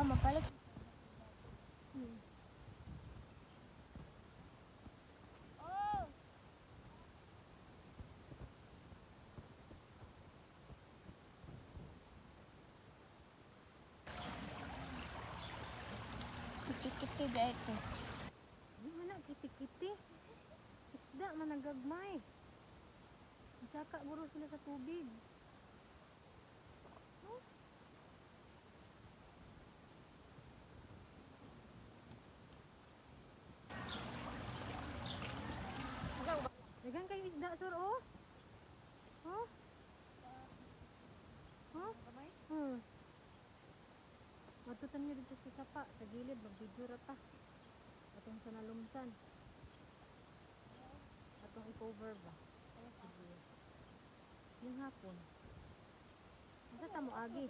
mapalit. Hmm. Oh! Kiti-kiti dito. Di man na kiti-kiti. Isda man nagagmay. Isaka guro sila sa tubig. Oh. Dagang kayo isda, sir, oh. Oh. Oh. Hmm. Matutan nyo dito sa sapa, sa gilid, mag-video rata. Atong sa nalumsan. Atong i-cover ba? Sige. Yung hapon. Masa tamo agi?